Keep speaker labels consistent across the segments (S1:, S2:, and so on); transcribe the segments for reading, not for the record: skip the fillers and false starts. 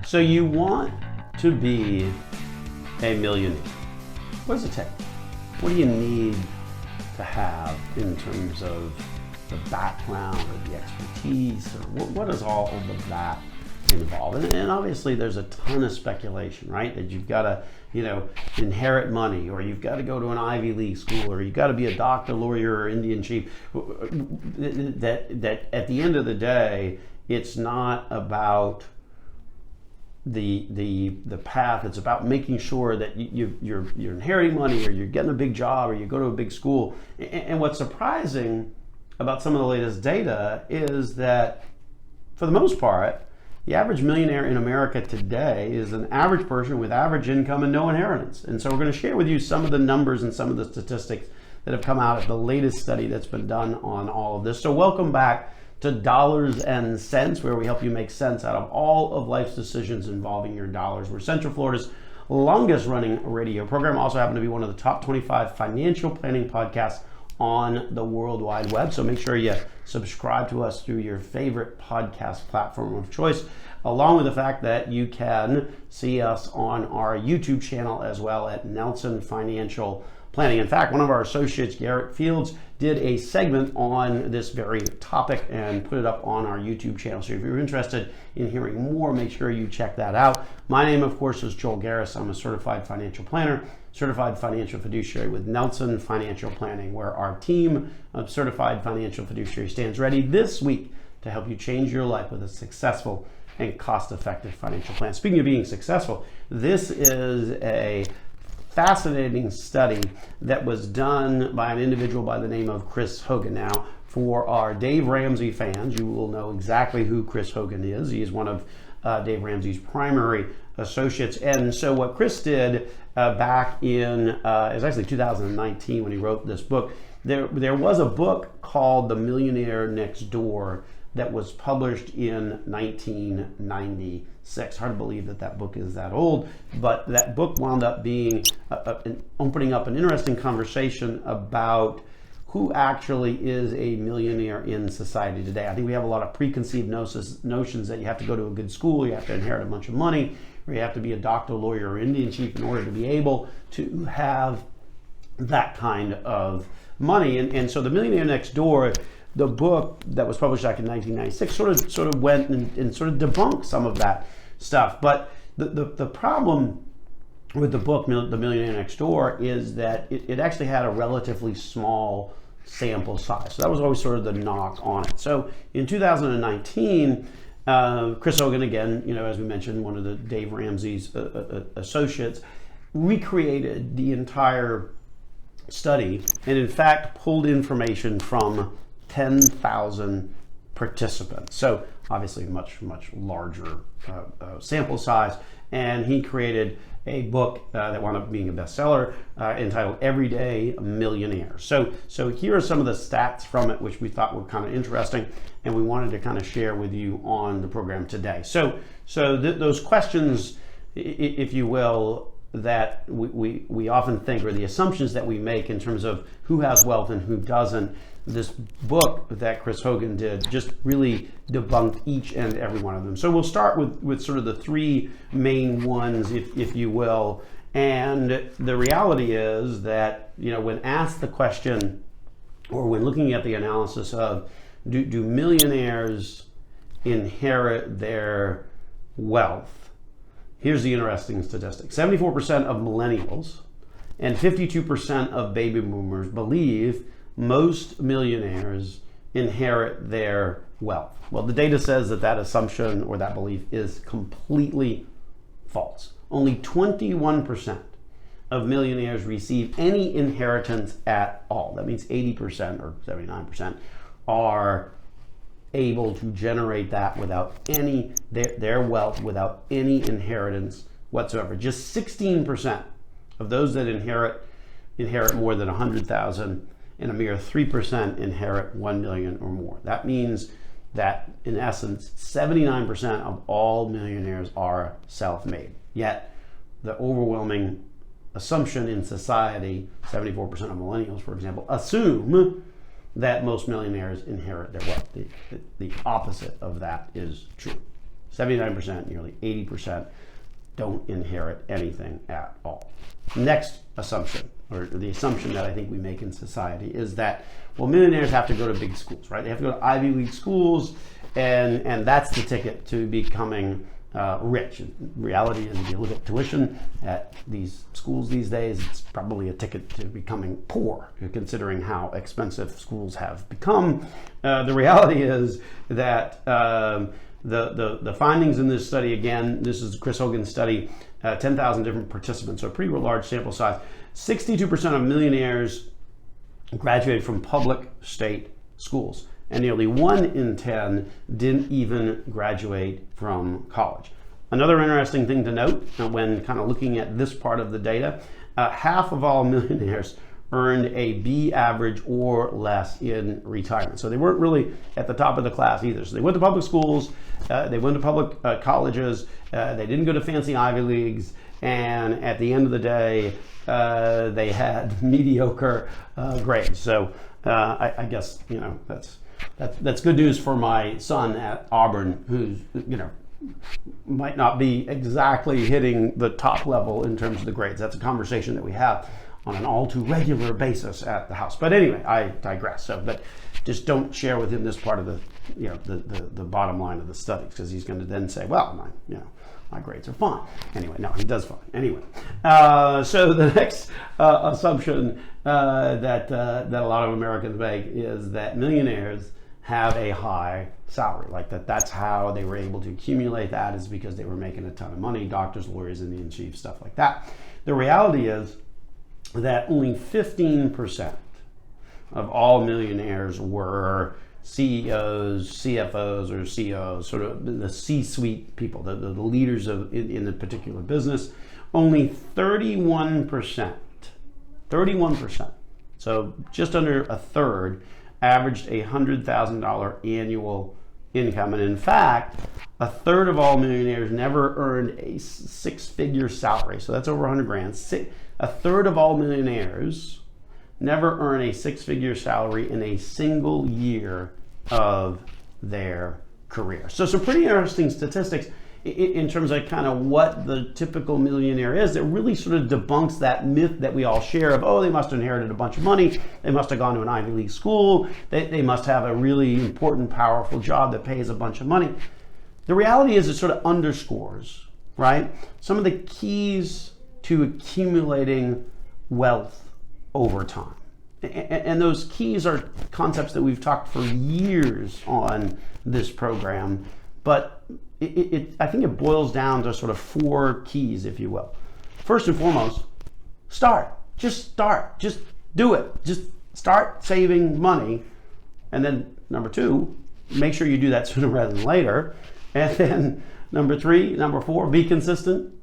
S1: So you want to be a millionaire. What does it take? What do you need to have in terms of the background or the expertise, or what does all of that involve? And obviously there's a ton of speculation, right? That you've got to, inherit money, or you've got to go to an Ivy League school, or you've got to be a doctor, lawyer, or Indian chief. That at the end of the day, it's not about the path. It's about making sure that you're inheriting money, or you're getting a big job, or you go to a big school. And what's surprising about some of the latest data is that, for the most part, the average millionaire in America today is an average person with average income and no inheritance. And so we're going to share with you some of the numbers and some of the statistics that have come out of the latest study that's been done on all of this. So welcome back to Dollars and Cents, where we help you make sense out of all of life's decisions involving your dollars. We're Central Florida's longest running radio program. Also happen to be one of the top 25 financial planning podcasts on the World Wide Web. So make sure you subscribe to us through your favorite podcast platform of choice, along with the fact that you can see us on our YouTube channel as well at Nelson Financial Planning. In fact, one of our associates, Garrett Fields, did a segment on this very topic and put it up on our YouTube channel. So if you're interested in hearing more, make sure you check that out. My name, of course, is Joel Garris. I'm a certified financial planner, certified financial fiduciary with Nelson Financial Planning, where our team of certified financial fiduciary stands ready this week to help you change your life with a successful and cost-effective financial plan. Speaking of being successful, this is a fascinating study that was done by an individual by the name of Chris Hogan. Now, for our Dave Ramsey fans, you will know exactly who Chris Hogan is. He is one of Dave Ramsey's primary associates. And so what Chris did back in, it was actually 2019 when he wrote this book, there was a book called The Millionaire Next Door that was published in 1996. Hard to believe that book is that old, but that book wound up being opening up an interesting conversation about who actually is a millionaire in society today. I think we have a lot of preconceived notions that you have to go to a good school, you have to inherit a bunch of money, or you have to be a doctor, lawyer, or Indian chief in order to be able to have that kind of money. And so The Millionaire Next Door, the book that was published back in 1996, sort of went and sort of debunked some of that stuff. But the problem with the book, The Millionaire Next Door, is that it actually had a relatively small sample size. So that was always sort of the knock on it. So in 2019, Chris Hogan, again, as we mentioned, one of the Dave Ramsey's associates, recreated the entire study and in fact pulled information from 10,000 participants. So obviously much larger sample size. And he created a book that wound up being a bestseller entitled Everyday Millionaire. So here are some of the stats from it, which we thought were kind of interesting, and we wanted to kind of share with you on the program today. So those questions, if you will, that we often think, or the assumptions that we make in terms of who has wealth and who doesn't, this book that Chris Hogan did just really debunked each and every one of them. So we'll start with sort of the three main ones, if you will. And the reality is that, when asked the question, or when looking at the analysis of do millionaires inherit their wealth, here's the interesting statistic. 74% of millennials and 52% of baby boomers believe most millionaires inherit their wealth. Well, the data says that assumption or that belief is completely false. Only 21% of millionaires receive any inheritance at all. That means 80% or 79% are able to generate that without any, their wealth without any inheritance whatsoever. Just 16% of those that inherit more than 100,000, and a mere 3% inherit 1 million or more. That means that, in essence, 79% of all millionaires are self-made. Yet, the overwhelming assumption in society, 74% of millennials, for example, assume that most millionaires inherit their wealth. The opposite of that is true. 79%, nearly 80% don't inherit anything at all. Next assumption, or the assumption that I think we make in society, is that, well, millionaires have to go to big schools, right? They have to go to Ivy League schools, and that's the ticket to becoming rich. Reality is, if you look at tuition at these schools these days, it's probably a ticket to becoming poor, considering how expensive schools have become. The reality is that the findings in this study, again, this is Chris Hogan's study, 10,000 different participants, so a pretty large sample size. 62% of millionaires graduated from public state schools, and nearly 1 in 10 didn't even graduate from college. Another interesting thing to note when kind of looking at this part of the data, half of all millionaires earned a B average or less in retirement. So they weren't really at the top of the class either. So they went to public schools, they went to public colleges, they didn't go to fancy Ivy Leagues, and at the end of the day, they had mediocre grades. So I guess, you know, that's good news for my son at Auburn, who's, you know, might not be exactly hitting the top level in terms of the grades. That's a conversation that we have on an all too regular basis at the house. But anyway, I digress. So, but just don't share with him this part of the, you know, the bottom line of the studies, because he's going to then say, well, my grades are fine. Anyway, no, he does fine. Anyway, so the next assumption that a lot of Americans make is that millionaires have a high salary, like that's how they were able to accumulate that, is because they were making a ton of money, doctors, lawyers, Indian chiefs, stuff like that. The reality is that only 15% of all millionaires were CEOs, CFOs, or COs, sort of the C-suite people, the leaders in a particular business. Only 31%, so just under a third, averaged $100,000 annual income. And in fact, a third of all millionaires never earned a six-figure salary. So that's over 100 grand. A third of all millionaires never earn a six-figure salary in a single year of their career. So some pretty interesting statistics in terms of kind of what the typical millionaire is, that really sort of debunks that myth that we all share of, oh, they must have inherited a bunch of money, they must have gone to an Ivy League school, they must have a really important, powerful job that pays a bunch of money. The reality is, it sort of underscores, right, some of the keys to accumulating wealth over time. And those keys are concepts that we've talked for years on this program, but I think it boils down to sort of 4 keys, if you will. First and foremost, start. Just do it. Just start saving money. And then number 2, make sure you do that sooner rather than later. And then number 4, be consistent,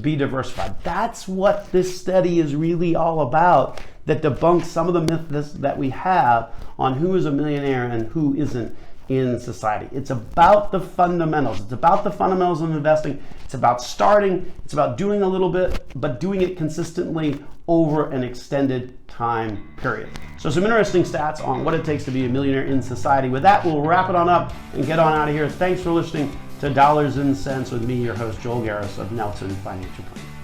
S1: be diversified. That's what this study is really all about, that debunks some of the myths that we have on who is a millionaire and who isn't in society. It's about the fundamentals. It's about the fundamentals of investing. It's about starting. It's about doing a little bit, but doing it consistently over an extended time period. So some interesting stats on what it takes to be a millionaire in society. With that, we'll wrap it on up and get on out of here. Thanks for listening to Dollars and Cents with me, your host, Joel Garris of Nelson Financial Planning.